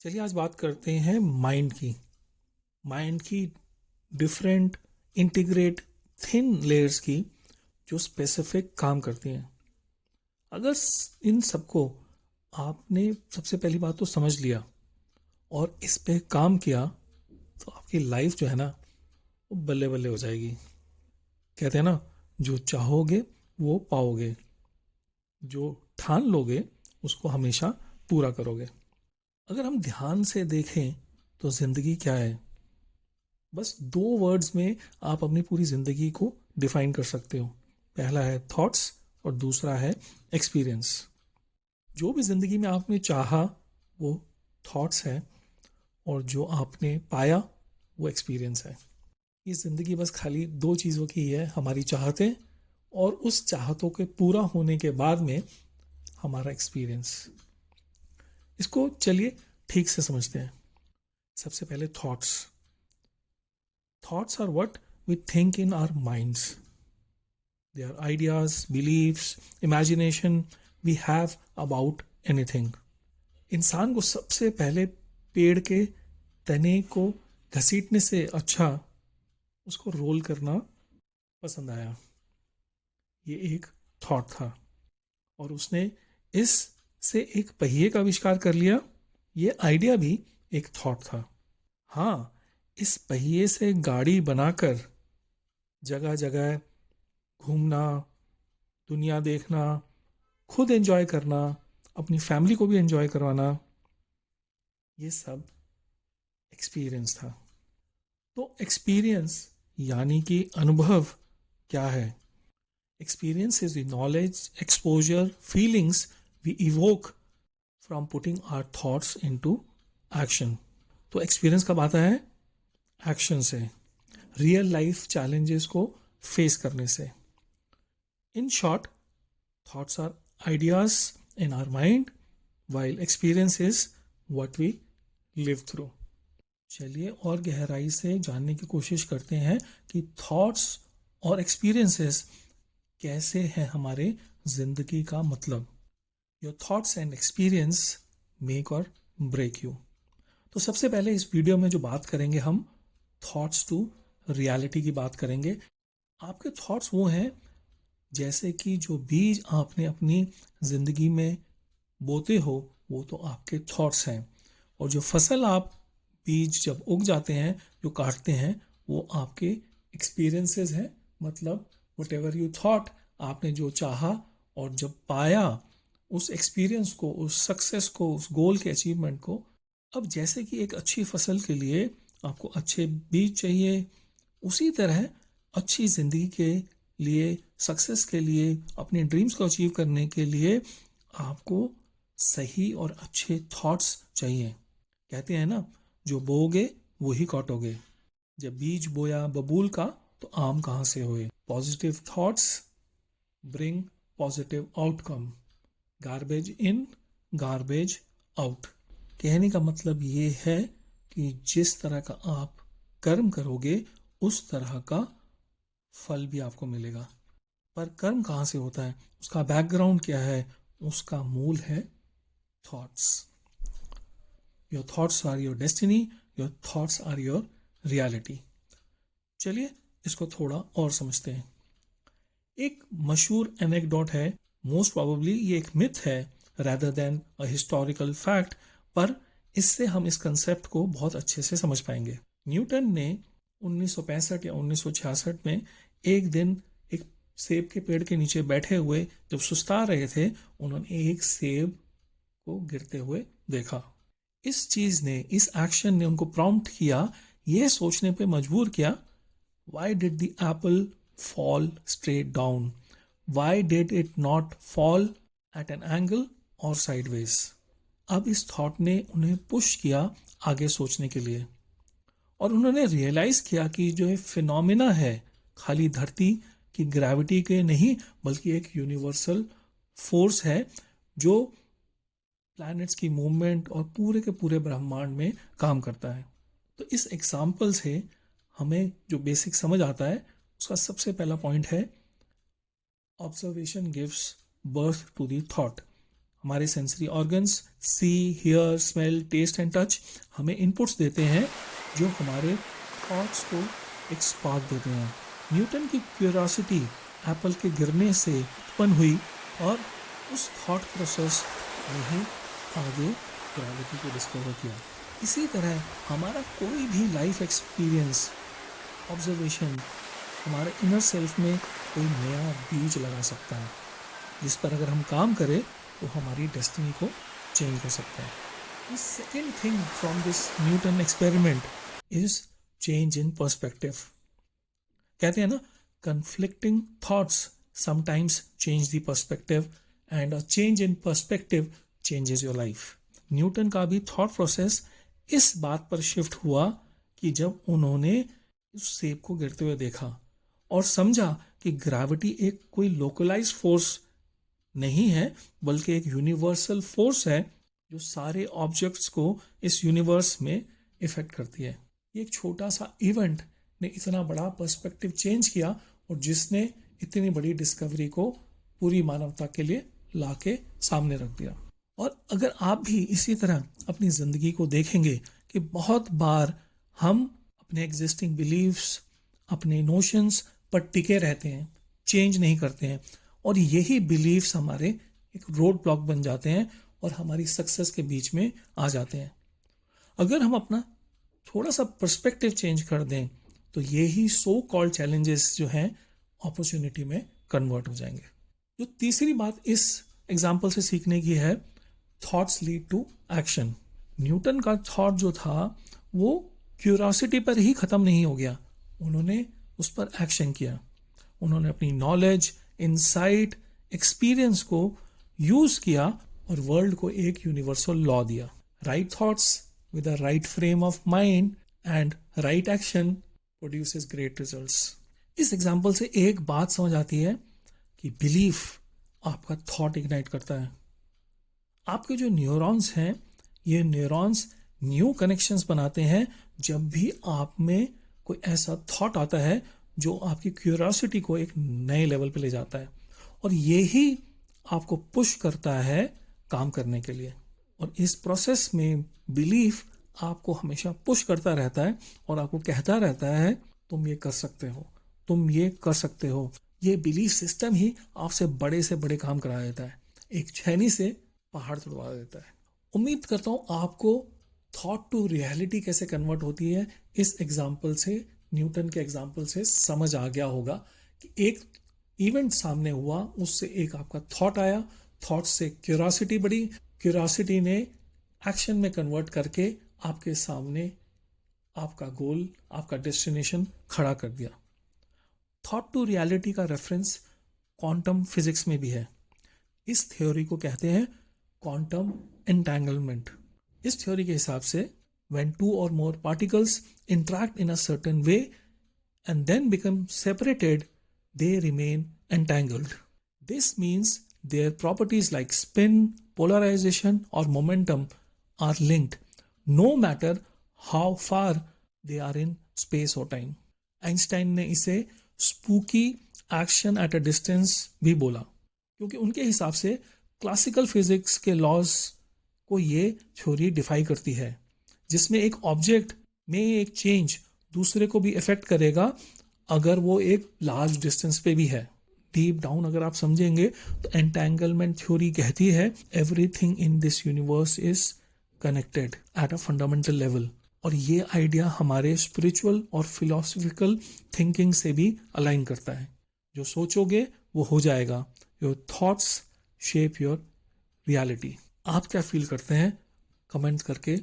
चलिए आज बात करते हैं माइंड की डिफरेंट इंटीग्रेट थिन लेयर्स की जो स्पेसिफिक काम करती हैं। अगर इन सबको आपने सबसे पहली बात तो समझ लिया और इस पे काम किया तो आपकी लाइफ जो है ना वो बल्ले बल्ले हो जाएगी। कहते हैं ना, जो चाहोगे वो पाओगे, जो ठान लोगे उसको हमेशा पूरा करोगे। अगर हम ध्यान से देखें तो ज़िंदगी क्या है, बस दो वर्ड्स में आप अपनी पूरी ज़िंदगी को डिफाइन कर सकते हो। पहला है थॉट्स और दूसरा है एक्सपीरियंस। जो भी ज़िंदगी में आपने चाहा वो थॉट्स है और जो आपने पाया वो एक्सपीरियंस है। ये ज़िंदगी बस खाली दो चीज़ों की है, हमारी चाहतें और उस चाहतों के पूरा होने के बाद में हमारा एक्सपीरियंस। इसको चलिए ठीक से समझते हैं। सबसे पहले thoughts. Thoughts are what we think in our minds. They are ideas, beliefs, imagination we have about anything. इंसान को सबसे पहले पेड़ के तने को घसीटने से अच्छा उसको रोल करना पसंद आया। ये एक थॉट था और उसने इस से एक पहिए का आविष्कार कर लिया। ये आइडिया भी एक थॉट था। हाँ, इस पहिए से गाड़ी बनाकर जगह जगह घूमना, दुनिया देखना, खुद एंजॉय करना, अपनी फैमिली को भी एंजॉय करवाना, ये सब एक्सपीरियंस था। तो एक्सपीरियंस यानी कि अनुभव क्या है? Experience is the knowledge, exposure, feelings we evoke from putting our thoughts into action. तो एक्सपीरियंस कब आता है? एक्शन से, रियल लाइफ चैलेंजेस को फेस करने से। In short, thoughts are ideas in our mind, while experience is what we live through. चलिए और गहराई से जानने की कोशिश करते हैं कि थॉट्स और एक्सपीरियंसेस कैसे हैं हमारे जिंदगी का मतलब। Your thoughts and experience make और ब्रेक यू। तो सबसे पहले इस वीडियो में जो बात करेंगे हम थॉट्स टू रियलिटी की बात करेंगे। आपके थॉट्स वो हैं जैसे कि जो बीज आपने अपनी ज़िंदगी में बोते हो वो तो आपके थॉट्स हैं, और जो फसल आप बीज जब उग जाते हैं, जो काटते हैं, वो आपके एक्सपीरियंसेस हैं। मतलब वट एवर यू थॉट, आपने जो चाहा और जब पाया उस एक्सपीरियंस को, उस सक्सेस को, उस गोल के अचीवमेंट को। अब जैसे कि एक अच्छी फसल के लिए आपको अच्छे बीज चाहिए, उसी तरह अच्छी ज़िंदगी के लिए, सक्सेस के लिए, अपने ड्रीम्स को अचीव करने के लिए आपको सही और अच्छे थॉट्स चाहिए। कहते हैं ना, जो बोओगे वो ही काटोगे। जब बीज बोया बबूल का तो आम कहाँ से होए। Positive thoughts bring positive outcome. Garbage इन, गार्बेज आउट। कहने का मतलब ये है कि जिस तरह का आप कर्म करोगे उस तरह का फल भी आपको मिलेगा। पर कर्म कहाँ से होता है, उसका बैकग्राउंड क्या है? उसका मूल है thoughts. Your thoughts are your destiny, your thoughts are your reality. चलिए इसको थोड़ा और समझते हैं। एक मशहूर एनेक्डोट है, मोस्ट प्रोबेबली ये एक मिथ है rather than a historical fact, पर इससे हम इस कंसेप्ट को बहुत अच्छे से समझ पाएंगे। न्यूटन ने 1965 या 1966 में एक दिन एक सेब के पेड़ के नीचे बैठे हुए जब सुस्ता रहे थे, उन्होंने एक सेब को गिरते हुए देखा। इस चीज़ ने, इस एक्शन ने उनको प्रॉम्प्ट किया, यह सोचने पे मजबूर किया, why did the Apple fall straight down? Why did it not fall at an angle or sideways? अब इस थॉट ने उन्हें पुश किया आगे सोचने के लिए, और उन्होंने रियलाइज किया कि जो ये फिनोमिना है खाली धरती की ग्रेविटी के नहीं, बल्कि एक यूनिवर्सल फोर्स है जो प्लैनेट्स की मूवमेंट और पूरे के पूरे ब्रह्मांड में काम करता है। तो इस एग्जाम्पल से हमें जो बेसिक समझ आता है, उसका सबसे पहला पॉइंट है observation gives birth to the thought. हमारे sensory organs see, hear, smell, taste and touch हमें इनपुट्स देते हैं जो हमारे थॉट्स को एक स्पार्क देते हैं। न्यूटन की क्यूरियोसिटी एप्पल के गिरने से उत्पन्न हुई और उस थॉट प्रोसेस ने ही आगे ग्रेविटी को डिस्कवर किया। इसी तरह हमारा कोई भी लाइफ एक्सपीरियंस, ऑब्जर्वेशन हमारे इनर सेल्फ में कोई नया बीज लगा सकता है, जिस पर अगर हम काम करें तो हमारी डेस्टिनी को चेंज कर सकता है। The second thing from this Newton experiment is change in perspective. कहते हैं ना, conflicting thoughts sometimes change the perspective and a change in perspective changes your life। Newton का भी थॉट प्रोसेस इस बात पर शिफ्ट हुआ कि जब उन्होंने उस सेब को गिरते हुए देखा और समझा कि ग्रेविटी एक कोई लोकलाइज फोर्स नहीं है बल्कि एक यूनिवर्सल फोर्स है जो सारे ऑब्जेक्ट्स को इस यूनिवर्स में इफेक्ट करती है। ये एक छोटा सा इवेंट ने इतना बड़ा पर्सपेक्टिव चेंज किया और जिसने इतनी बड़ी डिस्कवरी को पूरी मानवता के लिए लाके सामने रख दिया। और अगर आप भी इसी तरह अपनी ज़िंदगी को देखेंगे कि बहुत बार हम अपने एग्जिस्टिंग बिलीव्स, अपने नोशंस पर टिके रहते हैं, चेंज नहीं करते हैं और यही बिलीव्स हमारे एक रोड ब्लॉक बन जाते हैं और हमारी सक्सेस के बीच में आ जाते हैं। अगर हम अपना थोड़ा सा पर्सपेक्टिव चेंज कर दें तो यही सो कॉल्ड चैलेंजेस जो हैं अपॉर्चुनिटी में कन्वर्ट हो जाएंगे। जो तीसरी बात इस एग्जाम्पल से सीखने की है, thoughts lead to action. Newton का थॉट जो था वो क्यूरियोसिटी पर ही ख़त्म नहीं हो गया, उन्होंने उस पर एक्शन किया। उन्होंने अपनी नॉलेज, इनसाइट, एक्सपीरियंस को यूज़ किया और वर्ल्ड को एक यूनिवर्सल लॉ दिया। Right thoughts with a right frame of mind and right action produces great results. इस एग्जाम्पल से एक बात समझ आती है कि बिलीफ आपका थॉट इग्नाइट करता है। आपके जो न्यूरॉन्स हैं, ये न्यूरॉन्स न्यू कनेक्शंस बनाते हैं जब भी आप में कोई ऐसा थॉट आता है जो आपकी क्यूरियोसिटी को एक नए लेवल पे ले जाता है और यही आपको पुश करता है काम करने के लिए। और इस प्रोसेस में बिलीफ आपको हमेशा पुश करता रहता है और आपको कहता रहता है तुम ये कर सकते हो, तुम ये कर सकते हो। ये बिलीफ सिस्टम ही आपसे बड़े से बड़े काम करा देता है, एक छेनी से पहाड़ तोड़वा देता है। उम्मीद करता हूँ आपको थॉट टू रियलिटी कैसे कन्वर्ट होती है इस एग्जाम्पल से, न्यूटन के एग्जाम्पल से समझ आ गया होगा कि एक इवेंट सामने हुआ, उससे एक आपका थॉट आया, थॉट से क्यूरियोसिटी बढ़ी, क्यूरियोसिटी ने एक्शन में कन्वर्ट करके आपके सामने आपका गोल, आपका डेस्टिनेशन खड़ा कर दिया। थॉट टू रियलिटी का रेफरेंस क्वांटम फिजिक्स में भी है। इस थ्योरी को कहते हैं क्वांटम एंटेंगलमेंट। इस थ्योरी के हिसाब से when two or more particles interact in a certain way and then become separated, they remain entangled. This means their properties like spin, polarization or momentum are linked no matter how far they are in space or time. Einstein ने इसे spooky action at a distance भी बोला, क्योंकि उनके हिसाब से classical physics के laws को ये थ्योरी डिफाई करती है, जिसमें एक ऑब्जेक्ट में एक चेंज दूसरे को भी इफेक्ट करेगा अगर वो एक लार्ज डिस्टेंस पे भी है। डीप डाउन अगर आप समझेंगे तो एंटेंगलमेंट थ्योरी कहती है everything in this universe is connected at a fundamental level. और ये आइडिया हमारे स्पिरिचुअल और फिलोसफिकल थिंकिंग से भी अलाइन करता है। जो सोचोगे वो हो जाएगा। Your thoughts shape your reality. आप क्या फील करते हैं कमेंट करके